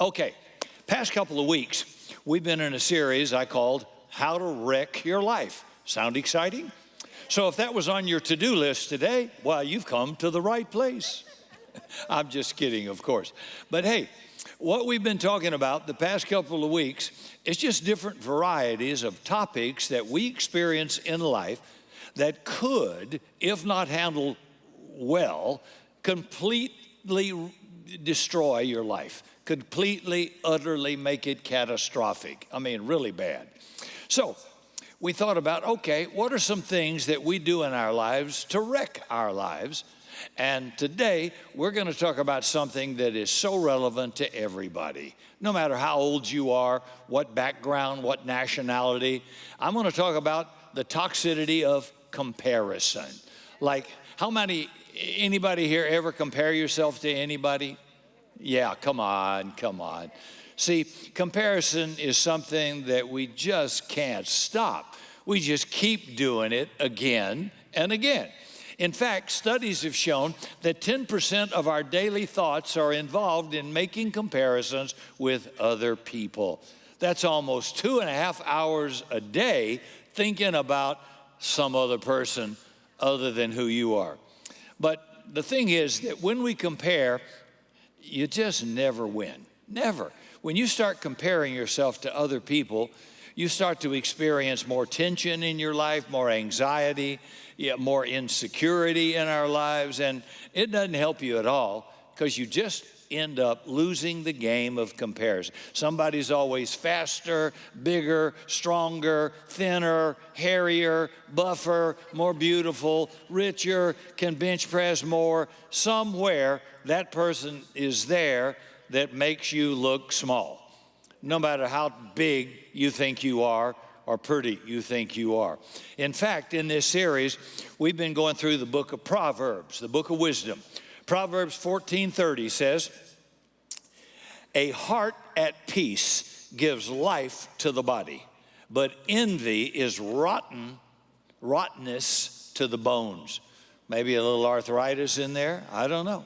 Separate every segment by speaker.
Speaker 1: Okay, past couple of weeks, we've been in a series I called How to Wreck Your Life. Sound exciting? So if that was on your to-do list today, well, you've come to the right place. I'm just kidding, of course. But hey, what we've been talking about the past couple of weeks is just different varieties of topics that we experience in life that could, if not handled well, completely destroy your life, completely, utterly make it catastrophic. I mean, really bad. So we thought about, okay, what are some things that we do in our lives to wreck our lives? And today, we're going to talk about something that is so relevant to everybody, no matter how old you are, what background, what nationality. I'm going to talk about the toxicity of comparison. Like, anybody here ever compare yourself to anybody? Yeah, come on. See, comparison is something that we just can't stop. We just keep doing it again and again. In fact, studies have shown that 10% of our daily thoughts are involved in making comparisons with other people. That's almost 2.5 hours a day thinking about some other person other than who you are. But the thing is that when we compare, you just never win. Never. When you start comparing yourself to other people, you start to experience more tension in your life, more anxiety, more insecurity in our lives, and it doesn't help you at all because you just end up losing the game of comparison. Somebody's always faster, bigger, stronger, thinner, hairier, buffer, more beautiful, richer, can bench press more. Somewhere that person is there that makes you look small, no matter how big you think you are or pretty you think you are. In fact, in this series, we've been going through the book of Proverbs, the book of wisdom. Proverbs 14:30 says, "A heart at peace gives life to the body, but envy is rottenness to the bones." Maybe a little arthritis in there, I don't know.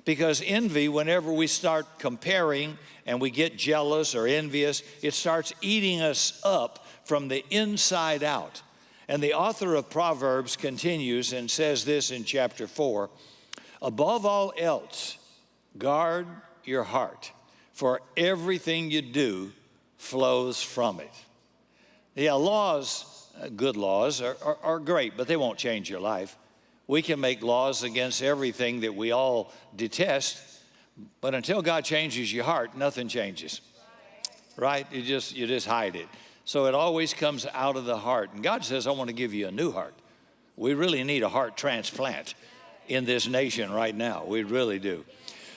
Speaker 1: Because envy, whenever we start comparing and we get jealous or envious, it starts eating us up from the inside out. And the author of Proverbs continues and says this in chapter 4, "Above all else, guard your heart, for everything you do flows from it." Yeah, laws, good laws, are great, but they won't change your life. We can make laws against everything that we all detest, but until God changes your heart, nothing changes, right? You just hide it. So it always comes out of the heart. And God says, I want to give you a new heart. We really need a heart transplant in this nation right now. We really do.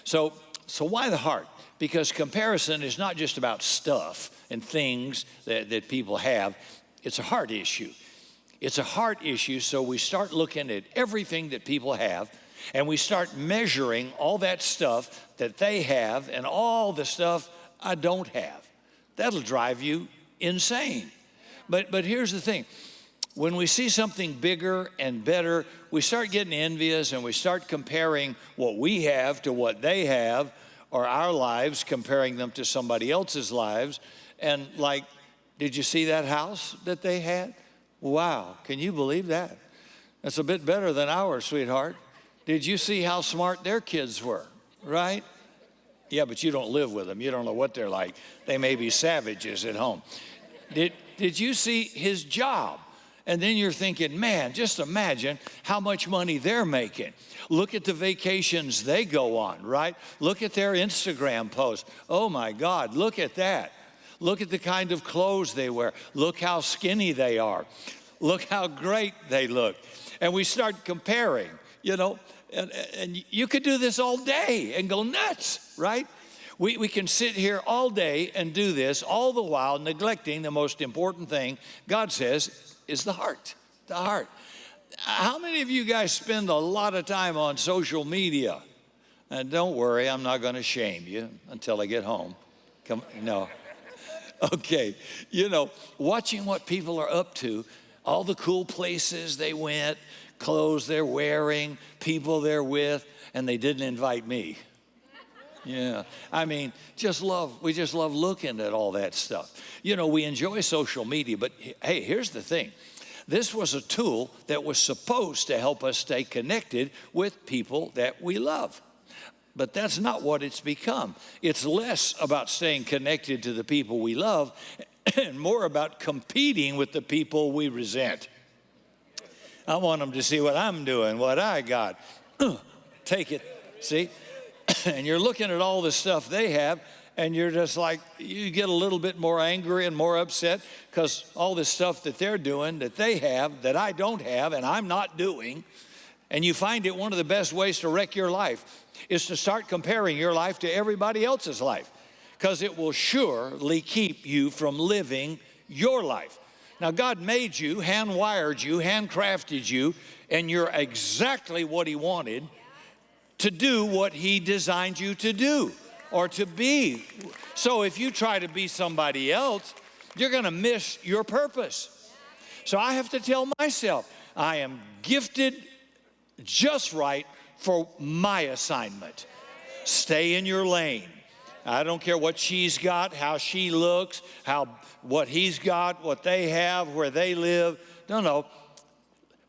Speaker 1: So why the heart? Because comparison is not just about stuff and things that people have. It's a heart issue. It's a heart issue, so we start looking at everything that people have, and we start measuring all that stuff that they have and all the stuff I don't have. That'll drive you insane. But here's the thing. When we see something bigger and better, we start getting envious and we start comparing what we have to what they have, or our lives, comparing them to somebody else's lives. And like, did you see that house that they had? Wow, can you believe that? That's a bit better than ours, sweetheart. Did you see how smart their kids were, right? Yeah, but you don't live with them. You don't know what they're like. They may be savages at home. Did you see his job? And then you're thinking, man, just imagine how much money they're making. Look at the vacations they go on, right? Look at their Instagram posts. Oh my God, look at that. Look at the kind of clothes they wear. Look how skinny they are. Look how great they look. And we start comparing, and you could do this all day and go nuts, right? We can sit here all day and do this, all the while neglecting the most important thing God says is the heart, the heart. How many of you guys spend a lot of time on social media? And don't worry, I'm not going to shame you until I get home. No. Okay, watching what people are up to, all the cool places they went, clothes they're wearing, people they're with, and they didn't invite me. Yeah, I mean, we just love looking at all that stuff. You know, we enjoy social media, but hey, here's the thing. This was a tool that was supposed to help us stay connected with people that we love. But that's not what it's become. It's less about staying connected to the people we love and more about competing with the people we resent. I want them to see what I'm doing, what I got. Take it, see? And you're looking at all the stuff they have, and you're just like, you get a little bit more angry and more upset because all this stuff that they're doing, that they have, that I don't have, and I'm not doing. And you find it one of the best ways to wreck your life is to start comparing your life to everybody else's life, because it will surely keep you from living your life. Now, God made you, hand-wired you, handcrafted you, and you're exactly what He wanted to do what He designed you to do or to be. So if you try to be somebody else, you're going to miss your purpose. So I have to tell myself, I am gifted just right for my assignment. Stay in your lane. I don't care what she's got, how she looks, what he's got, what they have, where they live. No.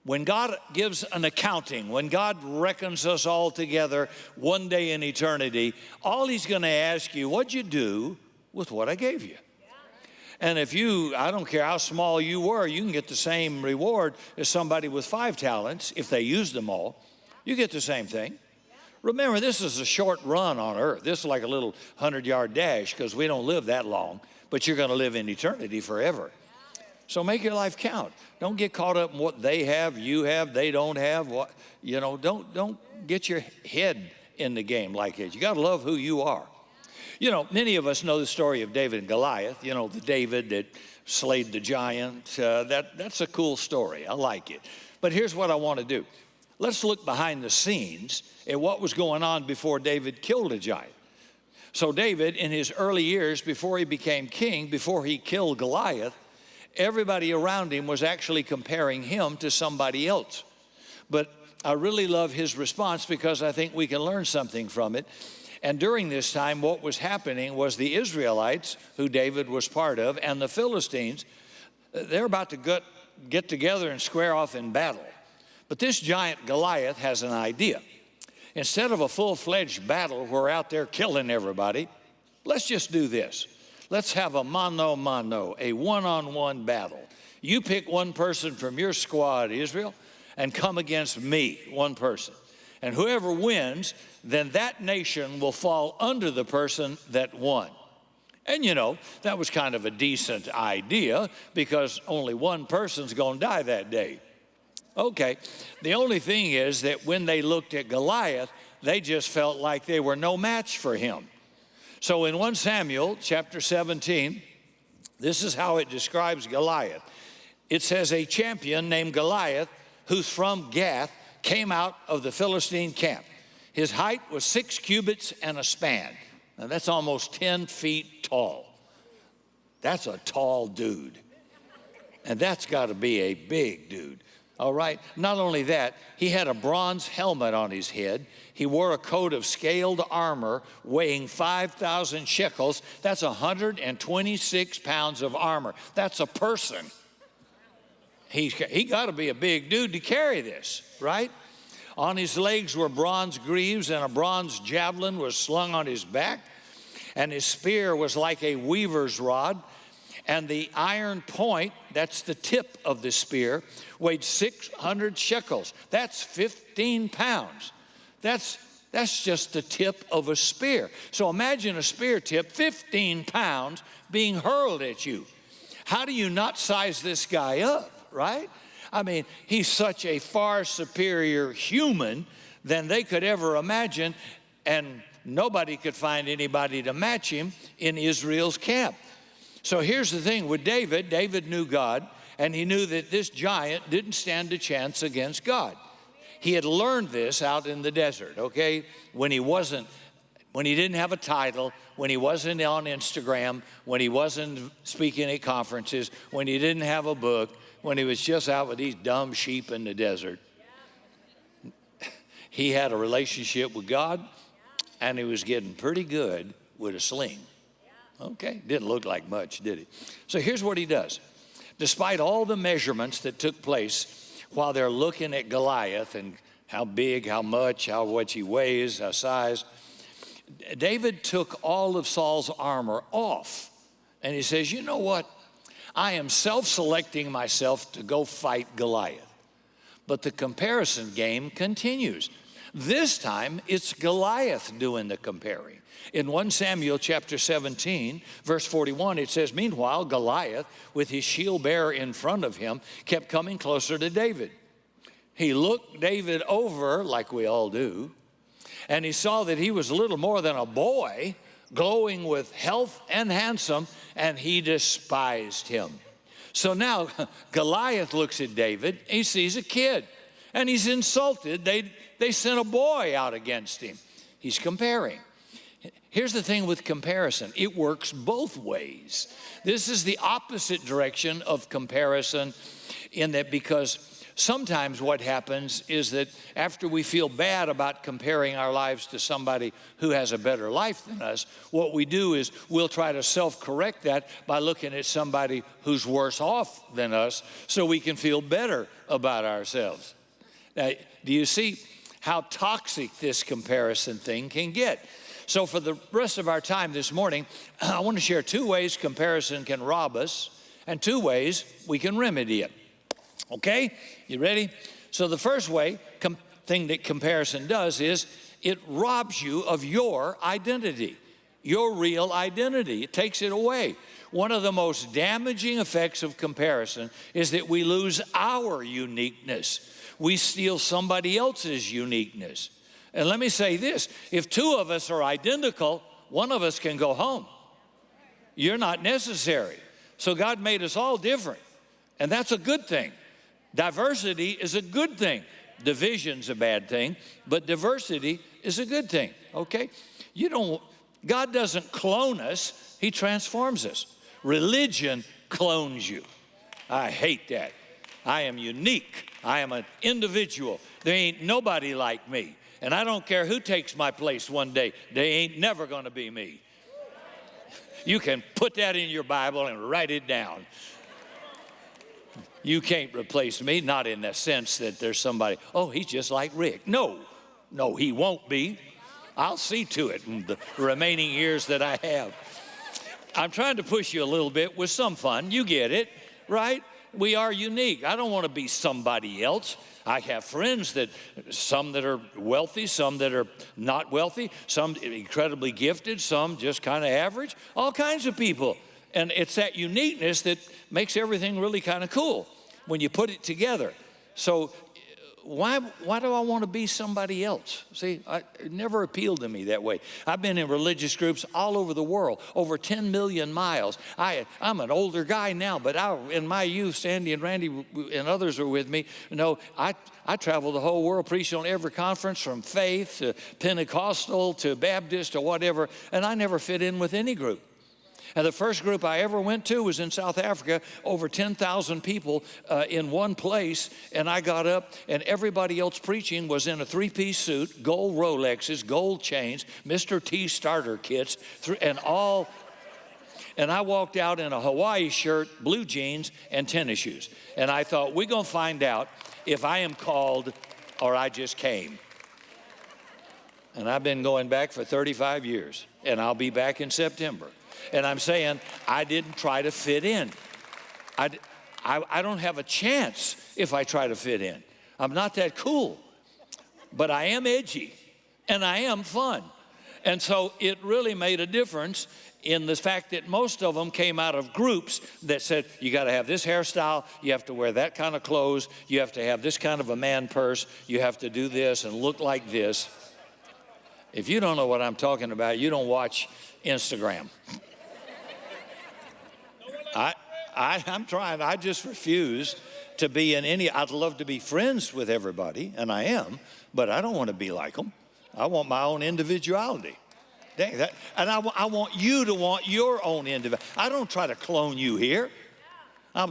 Speaker 1: When God gives an accounting, when God reckons us all together one day in eternity, all He's going to ask you, what'd you do with what I gave you? And if I don't care how small you were, you can get the same reward as somebody with 5 talents if they used them all. You get the same thing. Remember, this is a short run on earth. This is like a little 100-yard dash because we don't live that long, but you're going to live in eternity forever. So make your life count. Don't get caught up in what they have, you have, they don't have. Don't get your head in the game like it. You got to love who you are. You know, many of us know the story of David and Goliath. You know, the David that slayed the giant. That's a cool story. I like it. But here's what I want to do. Let's look behind the scenes at what was going on before David killed a giant. So David, in his early years, before he became king, before he killed Goliath, everybody around him was actually comparing him to somebody else. But I really love his response because I think we can learn something from it. And during this time, what was happening was the Israelites, who David was part of, and the Philistines, they're about to get together and square off in battle. But this giant Goliath has an idea. Instead of a full-fledged battle where we're out there killing everybody, let's just do this. Let's have a mano a mano, a one-on-one battle. You pick one person from your squad, Israel, and come against me, one person. And whoever wins, then that nation will fall under the person that won. And you know, that was kind of a decent idea because only one person's going to die that day. Okay, the only thing is that when they looked at Goliath, they just felt like they were no match for him. So in 1 Samuel chapter 17, this is how it describes Goliath. It says, a champion named Goliath, who's from Gath, came out of the Philistine camp. His height was 6 cubits and a span. Now that's almost 10 feet tall. That's a tall dude. And that's got to be a big dude. All right, not only that, he had a bronze helmet on his head. He wore a coat of scaled armor weighing 5,000 shekels. That's 126 pounds of armor. That's a person. He got to be a big dude to carry this, right? On his legs were bronze greaves, and a bronze javelin was slung on his back. And his spear was like a weaver's rod. And the iron point, that's the tip of the spear, weighed 600 shekels. That's 15 pounds. That's just the tip of a spear. So imagine a spear tip, 15 pounds, being hurled at you. How do you not size this guy up, right? I mean, he's such a far superior human than they could ever imagine, and nobody could find anybody to match him in Israel's camp. So here's the thing with David. David knew God, and he knew that this giant didn't stand a chance against God. He had learned this out in the desert, okay? When he didn't have a title, when he wasn't on Instagram, when he wasn't speaking at conferences, when he didn't have a book, when he was just out with these dumb sheep in the desert. He had a relationship with God, and he was getting pretty good with a sling. Okay, didn't look like much, did it? So here's what he does. Despite all the measurements that took place while they're looking at Goliath and how big, how much, how much he weighs, how size, David took all of Saul's armor off. And he says, you know what? I am self-selecting myself to go fight Goliath. But the comparison game continues. This time, it's Goliath doing the comparing. In 1 Samuel chapter 17, verse 41, it says, meanwhile, Goliath, with his shield bearer in front of him, kept coming closer to David. He looked David over, like we all do, and he saw that he was little more than a boy, glowing with health and handsome, and he despised him. So now Goliath looks at David, he sees a kid, and he's insulted. They sent a boy out against him. He's comparing. Here's the thing with comparison. It works both ways. This is the opposite direction of comparison, in that because sometimes what happens is that after we feel bad about comparing our lives to somebody who has a better life than us, what we do is we'll try to self-correct that by looking at somebody who's worse off than us so we can feel better about ourselves. Now, do you see how toxic this comparison thing can get? So for the rest of our time this morning, I want to share 2 ways comparison can rob us and 2 ways we can remedy it. Okay, you ready? So the first thing that comparison does is it robs you of your identity, your real identity. It takes it away. One of the most damaging effects of comparison is that we lose our uniqueness. We steal somebody else's uniqueness. And let me say this, if 2 of us are identical, one of us can go home. You're not necessary. So God made us all different, and that's a good thing. Diversity is a good thing. Division's a bad thing, but diversity is a good thing, okay? God doesn't clone us, he transforms us. Religion clones you. I hate that. I am unique. I am an individual. There ain't nobody like me. And I don't care who takes my place one day. They ain't never going to be me. You can put that in your Bible and write it down. You can't replace me, not in the sense that there's somebody, oh, he's just like Rick. No, he won't be. I'll see to it in the remaining years that I have. I'm trying to push you a little bit with some fun. You get it, right? We are unique. I don't want to be somebody else. I have friends some that are wealthy, some that are not wealthy, some incredibly gifted, some just kind of average, all kinds of people. And it's that uniqueness that makes everything really kind of cool when you put it together. So why do I want to be somebody else? See, it never appealed to me that way. I've been in religious groups all over the world, over 10 million miles. I'm an older guy now, but in my youth, Sandy and Randy and others are with me. I traveled the whole world, preaching on every conference, from faith to Pentecostal to Baptist or whatever, and I never fit in with any group. And the first group I ever went to was in South Africa, over 10,000 people in one place. And I got up, and everybody else preaching was in a 3-piece suit, gold Rolexes, gold chains, Mr. T starter kits, and I walked out in a Hawaii shirt, blue jeans, and tennis shoes. And I thought, we're going to find out if I am called or I just came. And I've been going back for 35 years, and I'll be back in September. And I'm saying I didn't try to fit in. I don't have a chance if I try to fit in. I'm not that cool, but I am edgy and I am fun. And so it really made a difference in the fact that most of them came out of groups that said, you got to have this hairstyle, you have to wear that kind of clothes, you have to have this kind of a man purse, you have to do this and look like this. If you don't know what I'm talking about, you don't watch Instagram. I'm trying. I just refuse to be in any. I'd love to be friends with everybody, and I am, but I don't want to be like them. I want my own individuality. Dang that. And I want you to want your own individuality. I don't try to clone you here.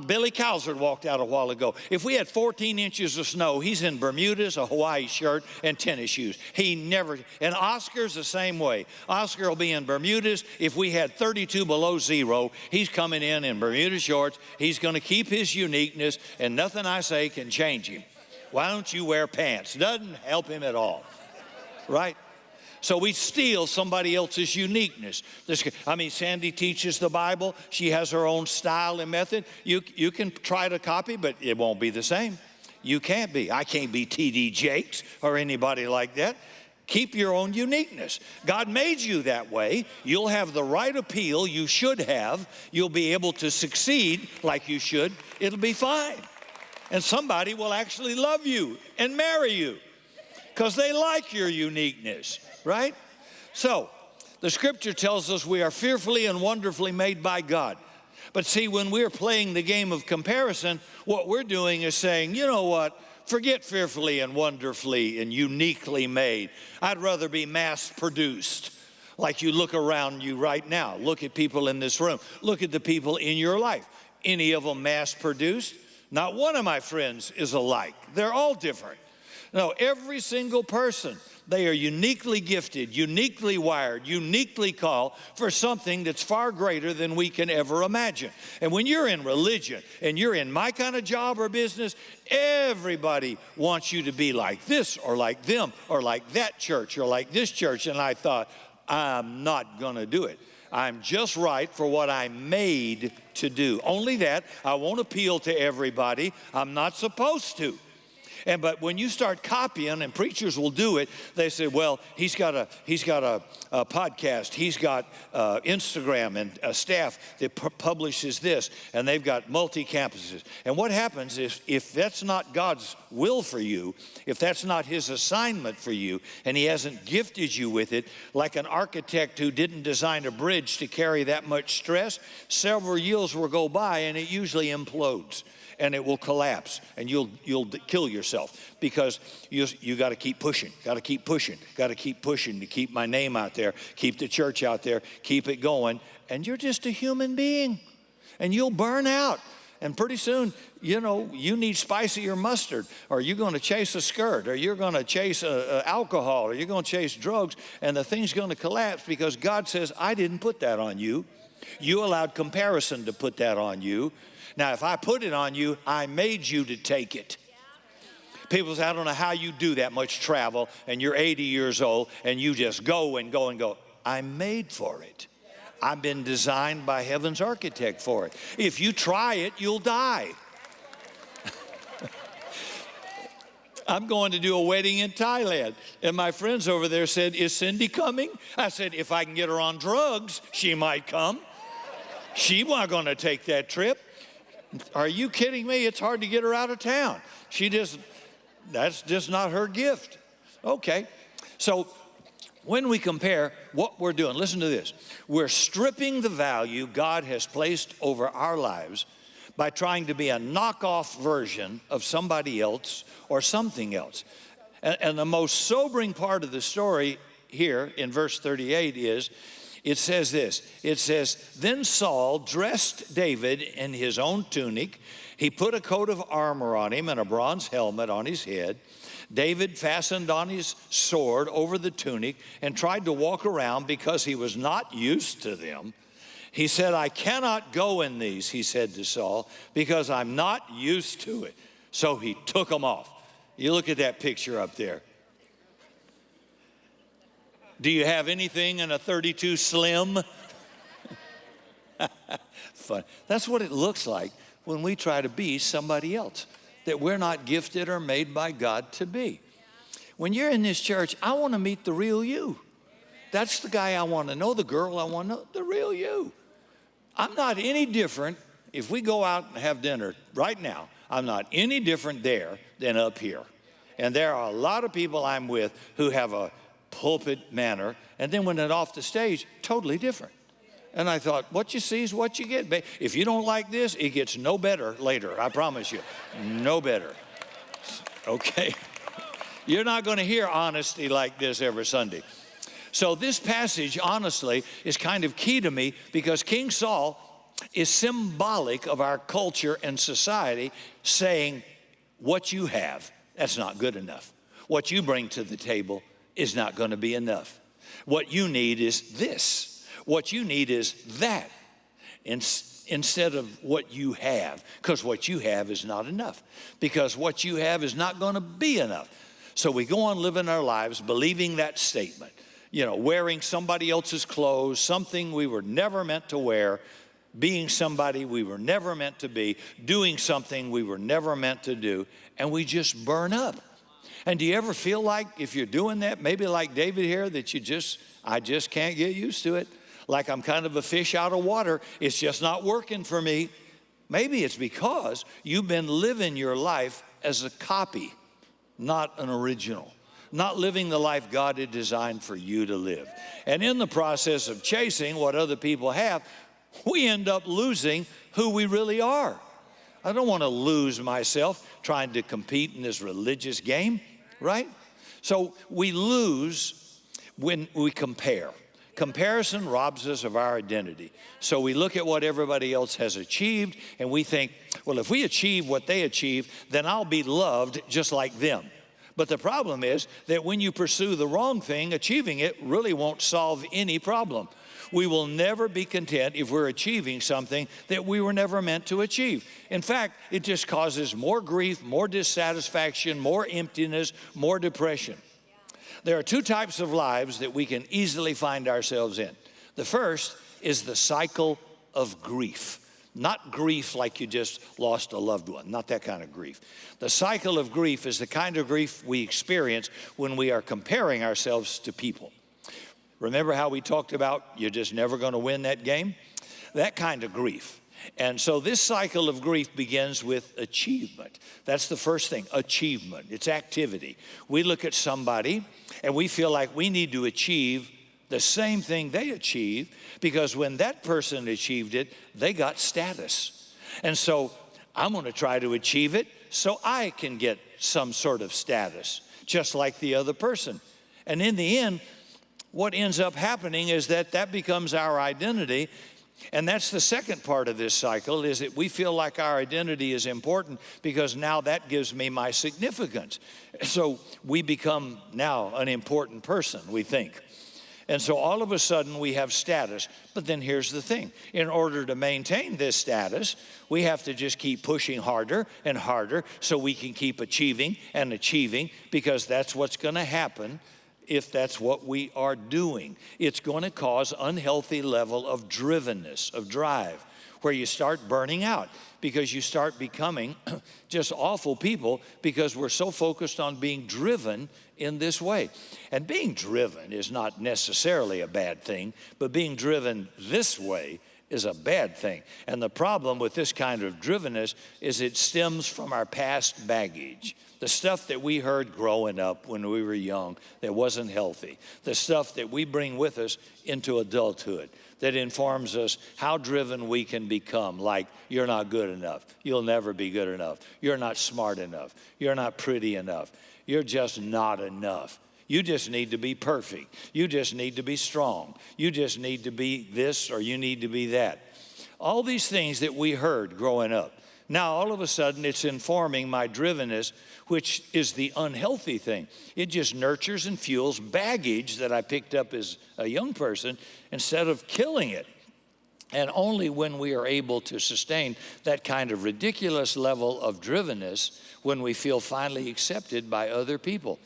Speaker 1: Billy Cowsard walked out a while ago. If we had 14 inches of snow, he's in Bermudas, a Hawaii shirt, and tennis shoes. And Oscar's the same way. Oscar will be in Bermudas. If we had 32 below zero, he's coming in Bermuda shorts. He's going to keep his uniqueness, and nothing I say can change him. Why don't you wear pants? Doesn't help him at all, right? So we steal somebody else's uniqueness. Sandy teaches the Bible. She has her own style and method. You can try to copy, but it won't be the same. You can't be. I can't be T.D. Jakes or anybody like that. Keep your own uniqueness. God made you that way. You'll have the right appeal you should have. You'll be able to succeed like you should. It'll be fine. And somebody will actually love you and marry you because they like your uniqueness. Right? So, the scripture tells us we are fearfully and wonderfully made by God. But see, when we're playing the game of comparison, what we're doing is saying, you know what? Forget fearfully and wonderfully and uniquely made. I'd rather be mass produced. Like you look around you right now. Look at people in this room. Look at the people in your life. Any of them mass produced? Not one of my friends is alike. They're all different. No, every single person. They are uniquely gifted, uniquely wired, uniquely called for something that's far greater than we can ever imagine. And when you're in religion and you're in my kind of job or business, everybody wants you to be like this or like them or like that church or like this church. And I thought, I'm not going to do it. I'm just right for what I'm made to do. Only that, I won't appeal to everybody. I'm not supposed to. But when you start copying, and preachers will do it, they say, well, he's got a podcast, he's got Instagram and a staff that publishes this, and they've got multi-campuses. And what happens is if that's not God's will for you, if that's not his assignment for you, and he hasn't gifted you with it, like an architect who didn't design a bridge to carry that much stress, several years will go by and it usually implodes. And it will collapse, and you'll kill yourself because you got to keep pushing, got to keep pushing to keep my name out there, keep the church out there, keep it going. And you're just a human being, and you'll burn out. And pretty soon, you need spicier mustard, or you're going to chase a skirt, or you're going to chase alcohol, or you're going to chase drugs, and the thing's going to collapse because God says, I didn't put that on you. You allowed comparison to put that on you. Now, if I put it on you, I made you to take it. People say, I don't know how you do that much travel, and you're 80 years old, and you just go and go and go. I'm made for it. I've been designed by heaven's architect for it. If you try it, you'll die. I'm going to do a wedding in Thailand, and my friends over there said, is Cindy coming? I said, if I can get her on drugs, she might come. She wasn't going to take that trip. Are you kidding me? It's hard to get her out of town. That's just not her gift. Okay. So when we compare what we're doing, listen to this. We're stripping the value God has placed over our lives by trying to be a knockoff version of somebody else or something else. And the most sobering part of the story here in verse 38 is, it says this, it says, then Saul dressed David in his own tunic. He put a coat of armor on him and a bronze helmet on his head. David fastened on his sword over the tunic and tried to walk around because he was not used to them. He said, I cannot go in these, he said to Saul, because I'm not used to it. So he took them off. You look at that picture up there. Do you have anything in a 32 Slim? Fun. That's what it looks like when we try to be somebody else that we're not gifted or made by God to be. When you're in this church, I want to meet the real you. That's the guy I want to know, the girl I want to know, the real you. I'm not any different if we go out and have dinner right now. I'm not any different there than up here. And there are a lot of people I'm with who have a pulpit manner, and then when they're off the stage, totally different. And I thought, what you see is what you get. If you don't like this, it gets no better later, I promise you. No better. Okay? You're not going to hear honesty like this every Sunday. So this passage, honestly, is kind of key to me because King Saul is symbolic of our culture and society saying, what you have, that's not good enough. What you bring to the table is not going to be enough. What you need is this. What you need is that. Instead of what you have, because what you have is not enough. Because what you have is not going to be enough. So we go on living our lives believing that statement. You know, wearing somebody else's clothes, something we were never meant to wear, being somebody we were never meant to be, doing something we were never meant to do, and we just burn up. And do you ever feel like if you're doing that, maybe like David here, that I just can't get used to it? Like I'm kind of a fish out of water. It's just not working for me. Maybe it's because you've been living your life as a copy, not an original. Not living the life God had designed for you to live. And in the process of chasing what other people have, we end up losing who we really are. I don't want to lose myself trying to compete in this religious game, right? So we lose when we compare. Comparison robs us of our identity. So we look at what everybody else has achieved and we think, well, if we achieve what they achieve, then I'll be loved just like them. But the problem is that when you pursue the wrong thing, achieving it really won't solve any problem. We will never be content if we're achieving something that we were never meant to achieve. In fact, it just causes more grief, more dissatisfaction, more emptiness, more depression. There are two types of lives that we can easily find ourselves in. The first is the cycle of grief. Not grief like you just lost a loved one, not that kind of grief. The cycle of grief is the kind of grief we experience when we are comparing ourselves to people. Remember how we talked about you're just never going to win that game? That kind of grief. And so this cycle of grief begins with achievement. That's the first thing, achievement. It's activity. We look at somebody and we feel like we need to achieve the same thing they achieved because when that person achieved it, they got status. And so I'm going to try to achieve it so I can get some sort of status, just like the other person. And in the end, what ends up happening is that becomes our identity. And that's the second part of this cycle, is that we feel like our identity is important because now that gives me my significance. So we become now an important person, we think. And so all of a sudden we have status. But then here's the thing. In order to maintain this status, we have to just keep pushing harder and harder so we can keep achieving and achieving, because that's what's going to happen if that's what we are doing. It's going to cause unhealthy level of drivenness, of drive, where you start burning out because you start becoming just awful people because we're so focused on being driven in this way. And being driven is not necessarily a bad thing, but being driven this way is a bad thing. And the problem with this kind of drivenness is it stems from our past baggage. The stuff that we heard growing up when we were young that wasn't healthy. The stuff that we bring with us into adulthood that informs us how driven we can become. Like, you're not good enough. You'll never be good enough. You're not smart enough. You're not pretty enough. You're just not enough. You just need to be perfect. You just need to be strong. You just need to be this or you need to be that. All these things that we heard growing up. Now, all of a sudden, it's informing my drivenness, which is the unhealthy thing. It just nurtures and fuels baggage that I picked up as a young person instead of killing it. And only when we are able to sustain that kind of ridiculous level of drivenness when we feel finally accepted by other people.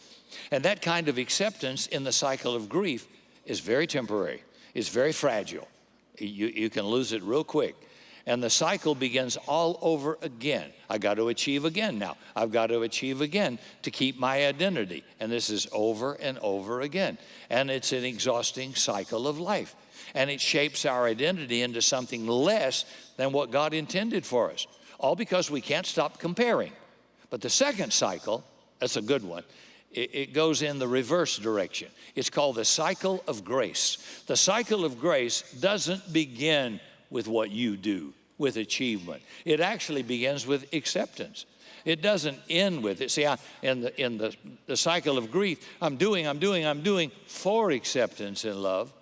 Speaker 1: And that kind of acceptance in the cycle of grief is very temporary. It's very fragile. You can lose it real quick. And the cycle begins all over again. I got to achieve again now. I've got to achieve again to keep my identity. And this is over and over again. And it's an exhausting cycle of life. And it shapes our identity into something less than what God intended for us. All because we can't stop comparing. But the second cycle, that's a good one, it goes in the reverse direction. It's called the cycle of grace. The cycle of grace doesn't begin with what you do, with achievement. It actually begins with acceptance. It doesn't end with it. See, in the cycle of grief, I'm doing for acceptance and love.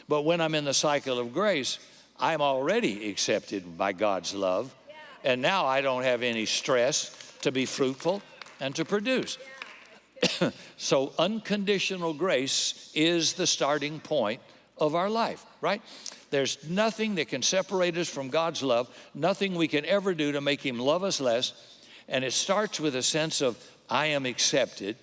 Speaker 1: But when I'm in the cycle of grace, I'm already accepted by God's love. And now I don't have any stress to be fruitful and to produce. So unconditional grace is the starting point of our life, right? There's nothing that can separate us from God's love, nothing we can ever do to make him love us less. And it starts with a sense of, I am accepted,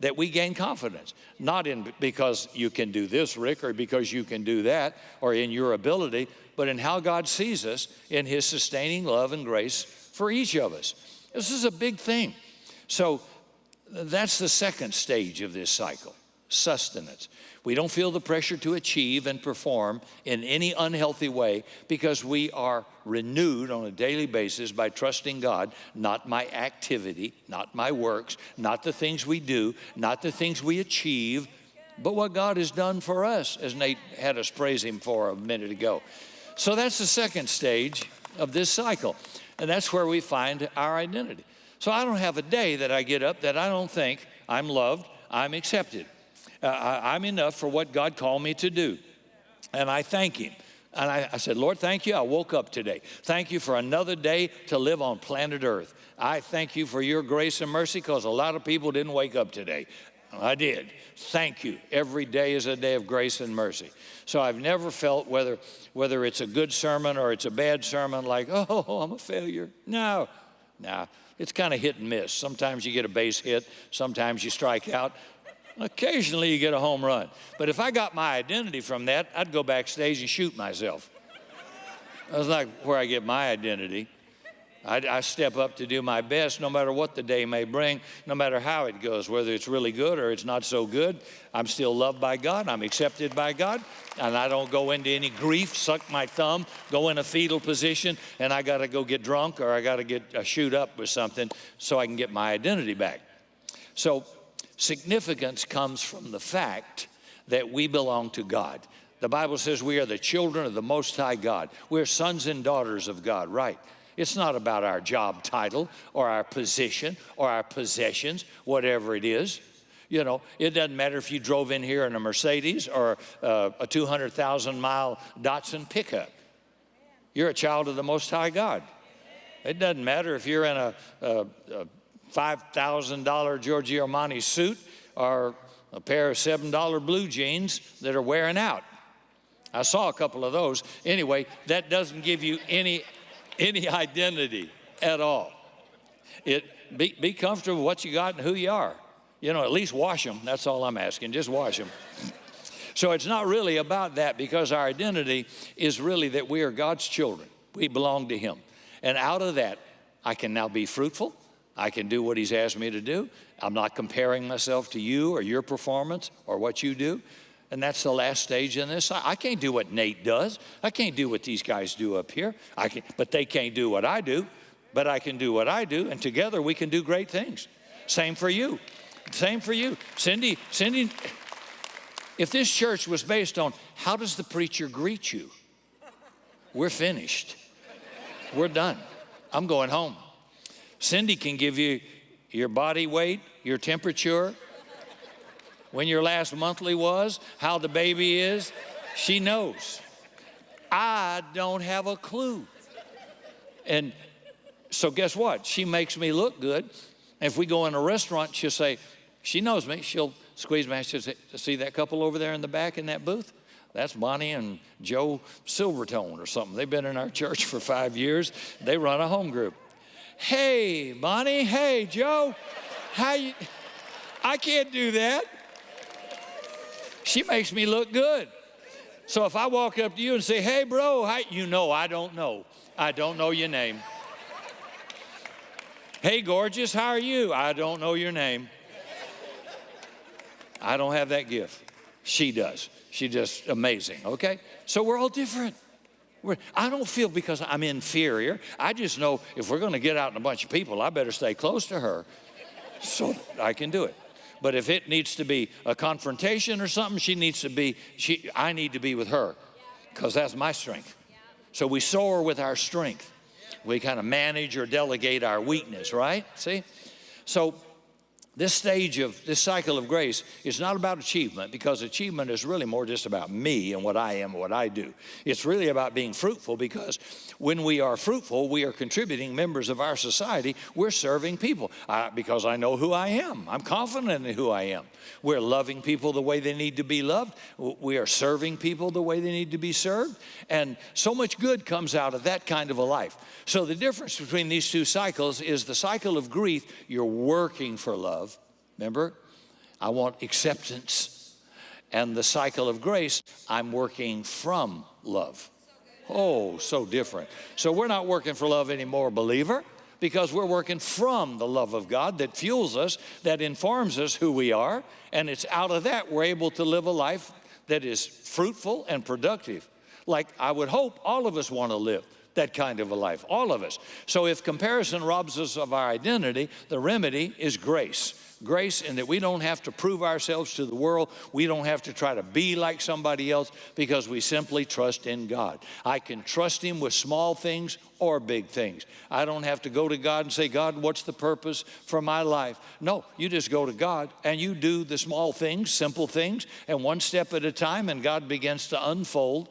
Speaker 1: that we gain confidence. Not in because you can do this, Rick, or because you can do that, or in your ability, but in how God sees us in his sustaining love and grace for each of us. This is a big thing. So that's the second stage of this cycle, sustenance. We don't feel the pressure to achieve and perform in any unhealthy way because we are renewed on a daily basis by trusting God, not my activity, not my works, not the things we do, not the things we achieve, but what God has done for us, as Nate had us praise him for a minute ago. So that's the second stage of this cycle, and that's where we find our identity. So I don't have a day that I get up that I don't think I'm loved, I'm accepted. I'm enough for what God called me to do. And I thank him. And I said, Lord, thank you. I woke up today. Thank you for another day to live on planet Earth. I thank you for your grace and mercy because a lot of people didn't wake up today. I did. Thank you. Every day is a day of grace and mercy. So I've never felt whether it's a good sermon or it's a bad sermon like, oh, I'm a failure. No. It's kind of hit and miss. Sometimes you get a base hit. Sometimes you strike out. Occasionally you get a home run. But if I got my identity from that, I'd go backstage and shoot myself. That's not where I get my identity. I step up to do my best no matter what the day may bring, no matter how it goes, whether it's really good or it's not so good. I'm still loved by God. I'm accepted by God. And I don't go into any grief, suck my thumb, go in a fetal position, and I got to go get drunk or I got to get shoot up with something so I can get my identity back. So significance comes from the fact that we belong to God. The Bible says we are the children of the Most High God. We're sons and daughters of God, right? It's not about our job title or our position or our possessions, whatever it is. You know, it doesn't matter if you drove in here in a Mercedes or a 200,000-mile Datsun pickup. You're a child of the Most High God. It doesn't matter if you're in a $5,000 Giorgio Armani suit or a pair of $7 blue jeans that are wearing out. I saw a couple of those. Anyway, that doesn't give you any identity at all. Be comfortable with what you got and who you are. You know, at least wash them. That's all I'm asking. Just wash them. So it's not really about that because our identity is really that we are God's children. We belong to him. And out of that, I can now be fruitful. I can do what he's asked me to do. I'm not comparing myself to you or your performance or what you do. And that's the last stage in this. I can't do what Nate does. I can't do what these guys do up here. But they can't do what I do. But I can do what I do. And together we can do great things. Same for you. Same for you. Cindy, if this church was based on how does the preacher greet you? We're finished. We're done. I'm going home. Cindy can give you your body weight, your temperature, when your last monthly was, how the baby is. She knows. I don't have a clue. And so guess what? She makes me look good. And if we go in a restaurant, she'll say, she knows me. She'll squeeze me. She'll say, see that couple over there in the back in that booth? That's Bonnie and Joe Silvertone or something. They've been in our church for 5 years. They run a home group. Hey, Bonnie. Hey, Joe. How you? I can't do that. She makes me look good. So if I walk up to you and say, hey, bro, hi, you know I don't know. I don't know your name. Hey, gorgeous, how are you? I don't know your name. I don't have that gift. She does. She's just amazing, okay? So we're all different. I don't feel because I'm inferior. I just know if we're going to get out in a bunch of people, I better stay close to her so I can do it. But if it needs to be a confrontation or something, I need to be with her because that's my strength. So we soar with our strength. We kind of manage or delegate our weakness, right? See? So This stage of this cycle of grace is not about achievement, because achievement is really more just about me and what I am and what I do. It's really about being fruitful, because when we are fruitful, we are contributing members of our society. We're serving people because I know who I am. I'm confident in who I am. We're loving people the way they need to be loved. We are serving people the way they need to be served. And so much good comes out of that kind of a life. So the difference between these two cycles is the cycle of grief, you're working for love. Remember, I want acceptance. And the cycle of grace, I'm working from love. Oh, so different. So we're not working for love anymore, believer, because we're working from the love of God that fuels us, that informs us who we are. And it's out of that we're able to live a life that is fruitful and productive. Like I would hope all of us want to live that kind of a life, all of us. So if comparison robs us of our identity, the remedy is grace. Grace in that we don't have to prove ourselves to the world. We don't have to try to be like somebody else, because we simply trust in God. I can trust Him with small things or big things. I don't have to go to God and say, God, what's the purpose for my life? No, you just go to God and you do the small things, simple things, and one step at a time, and God begins to unfold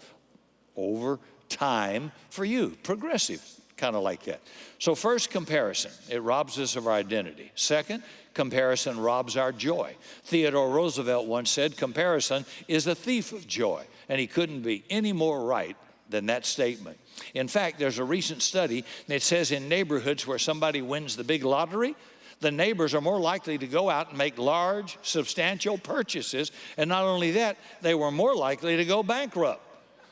Speaker 1: over time for you, progressive, kind of like that. So first, comparison. It robs us of our identity. Second, comparison robs our joy. Theodore Roosevelt once said, comparison is a thief of joy. And he couldn't be any more right than that statement. In fact, there's a recent study that says in neighborhoods where somebody wins the big lottery, the neighbors are more likely to go out and make large, substantial purchases. And not only that, they were more likely to go bankrupt.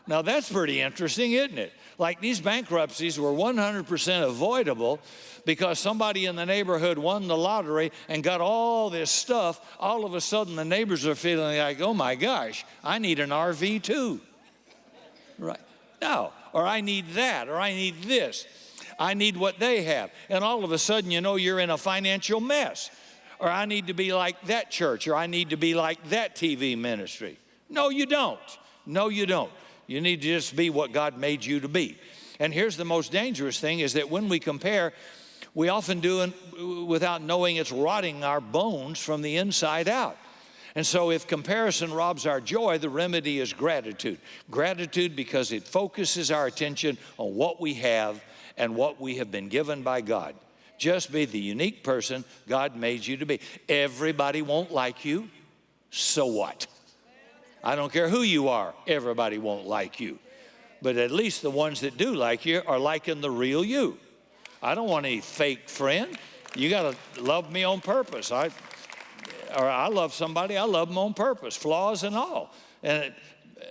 Speaker 1: Now, that's pretty interesting, isn't it? Like these bankruptcies were 100% avoidable because somebody in the neighborhood won the lottery and got all this stuff. All of a sudden, the neighbors are feeling like, oh my gosh, I need an RV too. Right? No, or I need that, or I need this. I need what they have. And all of a sudden, you know, you're in a financial mess. Or I need to be like that church, or I need to be like that TV ministry. No, you don't. No, you don't. You need to just be what God made you to be. And here's the most dangerous thing is that when we compare, we often do it without knowing it's rotting our bones from the inside out. And so if comparison robs our joy, the remedy is gratitude. Gratitude because it focuses our attention on what we have and what we have been given by God. Just be the unique person God made you to be. Everybody won't like you, so what? I don't care who you are, everybody won't like you. But at least the ones that do like you are liking the real you. I don't want any fake friend. You got to love me on purpose. I love somebody, I love them on purpose, flaws and all. And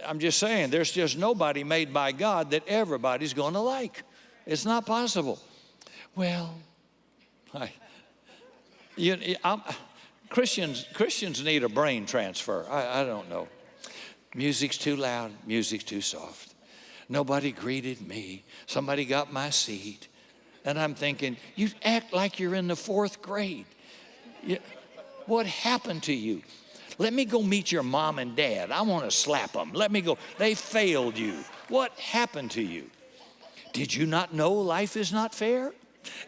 Speaker 1: I'm just saying, there's just nobody made by God that everybody's going to like. It's not possible. Well, Christians need a brain transfer. I don't know. Music's too loud, music's too soft. Nobody greeted me. Somebody got my seat. And I'm thinking, you act like you're in the 4th grade. What happened to you? Let me go meet your mom and dad. I want to slap them. Let me go. They failed you. What happened to you? Did you not know life is not fair?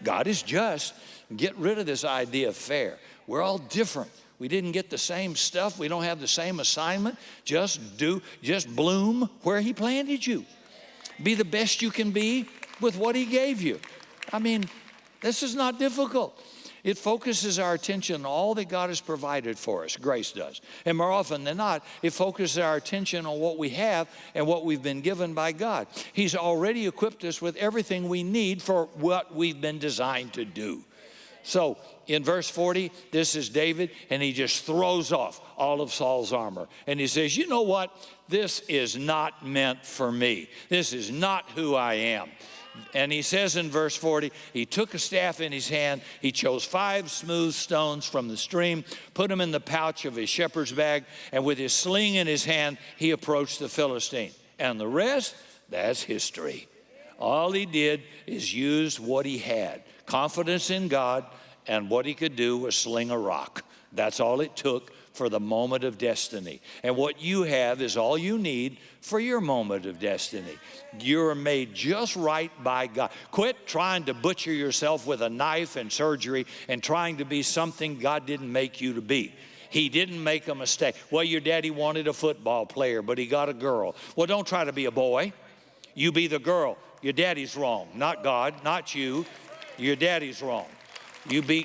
Speaker 1: God is just. Get rid of this idea of fair. We're all different. We didn't get the same stuff. We don't have the same assignment. Just bloom where He planted you. Be the best you can be with what He gave you. I mean, this is not difficult. It focuses our attention on all that God has provided for us. Grace does. And more often than not, it focuses our attention on what we have and what we've been given by God. He's already equipped us with everything we need for what we've been designed to do. So in verse 40, this is David, and he just throws off all of Saul's armor. And he says, you know what? This is not meant for me. This is not who I am. And he says in verse 40, he took a staff in his hand. He chose 5 smooth stones from the stream, put them in the pouch of his shepherd's bag, and with his sling in his hand, he approached the Philistine. And the rest, that's history. All he did is use what he had. Confidence in God, and what he could do was sling a rock. That's all it took for the moment of destiny. And what you have is all you need for your moment of destiny. You're made just right by God. Quit trying to butcher yourself with a knife and surgery and trying to be something God didn't make you to be. He didn't make a mistake. Well, your daddy wanted a football player, but he got a girl. Well, don't try to be a boy. You be the girl. Your daddy's wrong, not God, not you. Your daddy's wrong.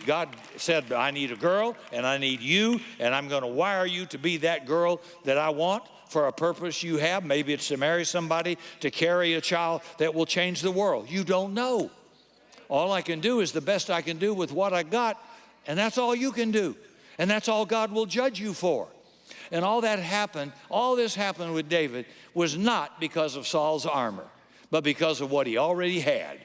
Speaker 1: God said, I need a girl and I need you, and I'm going to wire you to be that girl that I want for a purpose you have. Maybe it's to marry somebody, to carry a child that will change the world. You don't know. All I can do is the best I can do with what I got, and that's all you can do. And that's all God will judge you for. And all this happened with David was not because of Saul's armor, but because of what he already had.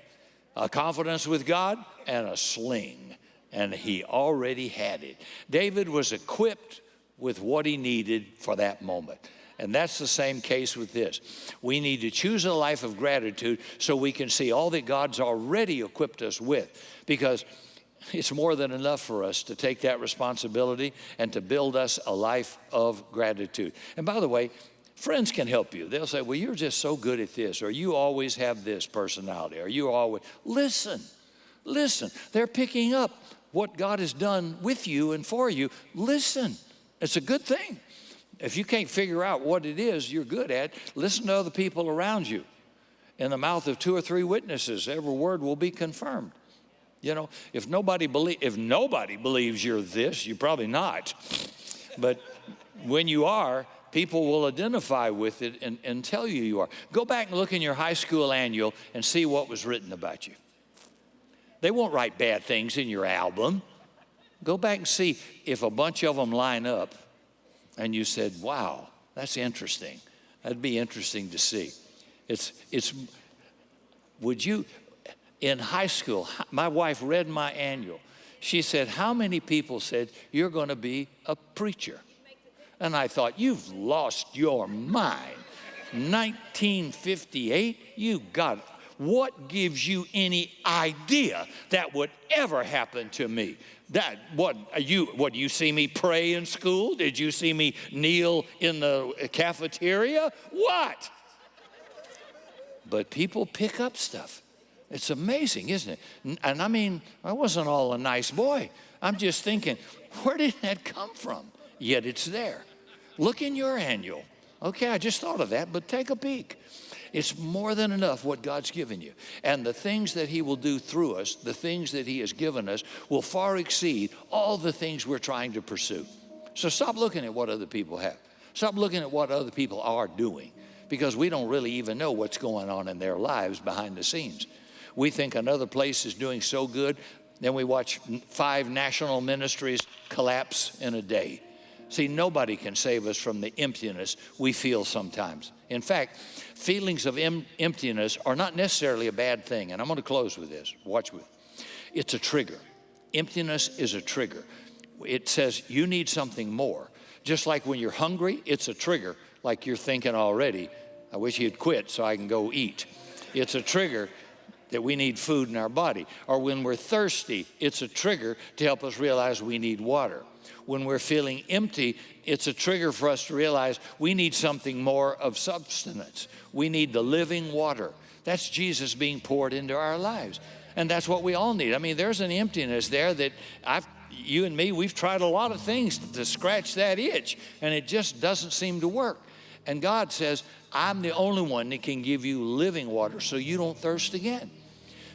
Speaker 1: A confidence with God and a sling. And he already had it. David was equipped with what he needed for that moment. And that's the same case with this. We need to choose a life of gratitude so we can see all that God's already equipped us with. Because it's more than enough for us to take that responsibility and to build us a life of gratitude. And by the way, friends can help you. They'll say, well, you're just so good at this, or you always have this personality, or you always. Listen. They're picking up what God has done with you and for you. Listen. It's a good thing. If you can't figure out what it is you're good at, listen to other people around you. In the mouth of 2 or 3 witnesses, every word will be confirmed. You know, if nobody believes you're this, you're probably not. But when you are, people will identify with it and tell you are. Go back and look in your high school annual and see what was written about you. They won't write bad things in your album. Go back and see if a bunch of them line up and you said, wow, that's interesting. That'd be interesting to see. In high school, my wife read my annual. She said, how many people said, you're going to be a preacher? And I thought, you've lost your mind. 1958, you got it. What gives you any idea that would ever happen to me? You see me pray in school? Did you see me kneel in the cafeteria? What? But people pick up stuff. It's amazing, isn't it? And I mean, I wasn't all a nice boy. I'm just thinking, where did that come from? Yet it's there. Look in your annual. Okay, I just thought of that, but take a peek. It's more than enough what God's given you. And the things that he will do through us, the things that he has given us, will far exceed all the things we're trying to pursue. So stop looking at what other people have. Stop looking at what other people are doing, because we don't really even know what's going on in their lives behind the scenes. We think another place is doing so good, then we watch 5 national ministries collapse in a day. See, nobody can save us from the emptiness we feel sometimes. In fact, feelings of emptiness are not necessarily a bad thing. And I'm going to close with this. Watch with. It's a trigger. Emptiness is a trigger. It says you need something more. Just like when you're hungry, it's a trigger. Like you're thinking already, I wish you'd quit so I can go eat. It's a trigger that we need food in our body. Or when we're thirsty, it's a trigger to help us realize we need water. When we're feeling empty, it's a trigger for us to realize we need something more of substance. We need the living water. That's Jesus being poured into our lives. And that's what we all need. I mean, there's an emptiness there that you and me, we've tried a lot of things to scratch that itch, and it just doesn't seem to work. And God says, I'm the only one that can give you living water so you don't thirst again.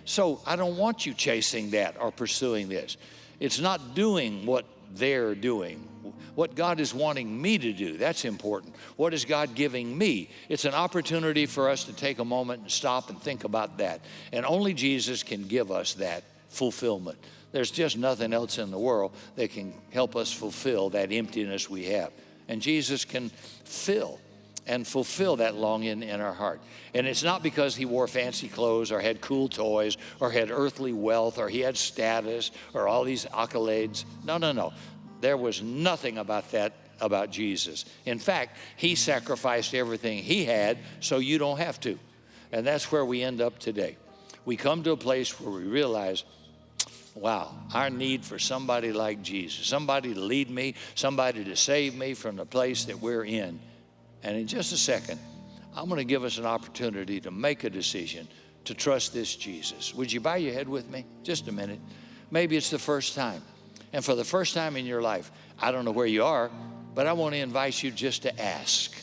Speaker 1: So I don't want you chasing that or pursuing this. It's not doing what they're doing. What God is wanting me to do, that's important. What is God giving me? It's an opportunity for us to take a moment and stop and think about that. And only Jesus can give us that fulfillment. There's just nothing else in the world that can help us fulfill that emptiness we have. And Jesus can fill and fulfill that longing in our heart. And it's not because he wore fancy clothes or had cool toys or had earthly wealth or he had status or all these accolades. No. There was nothing about that about Jesus. In fact, he sacrificed everything he had so you don't have to. And that's where we end up today. We come to a place where we realize Wow, our need for somebody like Jesus, somebody to lead me, somebody to save me from the place that we're in. And in just a second, I'm going to give us an opportunity to make a decision to trust this Jesus. Would you bow your head with me? Just a minute. Maybe it's the first time. And for the first time in your life, I don't know where you are, but I want to invite you just to ask.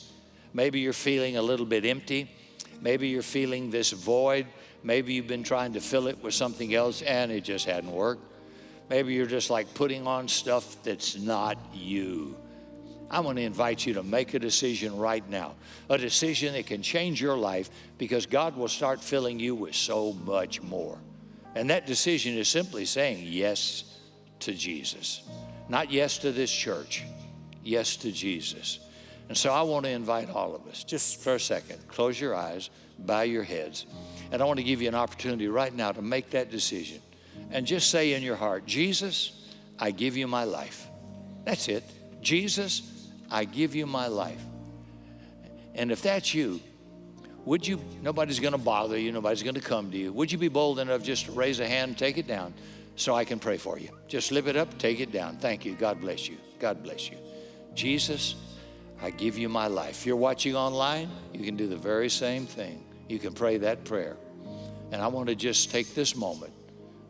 Speaker 1: Maybe you're feeling a little bit empty. Maybe you're feeling this void. Maybe you've been trying to fill it with something else and it just hadn't worked. Maybe you're just like putting on stuff that's not you. I want to invite you to make a decision right now, a decision that can change your life, because God will start filling you with so much more. And that decision is simply saying yes to Jesus. Not yes to this church, yes to Jesus. And so I want to invite all of us, just for a second, close your eyes, bow your heads. And I want to give you an opportunity right now to make that decision. And just say in your heart, Jesus, I give you my life. That's it. Jesus, I give you my life. And if that's you, would you, nobody's going to bother you, nobody's going to come to you. Would you be bold enough just to raise a hand and take it down so I can pray for you? Just lift it up, take it down. Thank you. God bless you. God bless you. Jesus, I give you my life. If you're watching online, you can do the very same thing. You can pray that prayer. And I want to just take this moment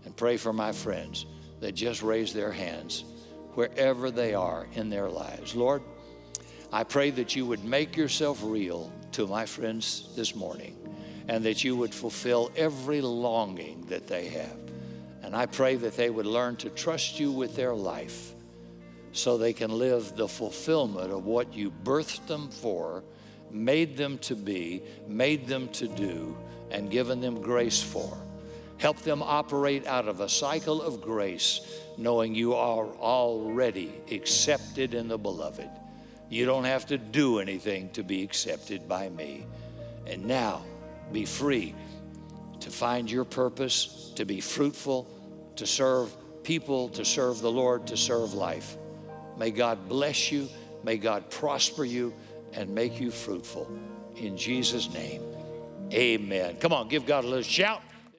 Speaker 1: and pray for my friends that just raised their hands wherever they are in their lives. Lord, I pray that you would make yourself real to my friends this morning, and that you would fulfill every longing that they have. And I pray that they would learn to trust you with their life so they can live the fulfillment of what you birthed them for, made them to be, made them to do, and given them grace for. Help them operate out of a cycle of grace, knowing you are already accepted in the beloved. You don't have to do anything to be accepted by me. And now, be free to find your purpose, to be fruitful, to serve people, to serve the Lord, to serve life. May God bless you. May God prosper you and make you fruitful. In Jesus' name, amen. Come on, give God a little shout.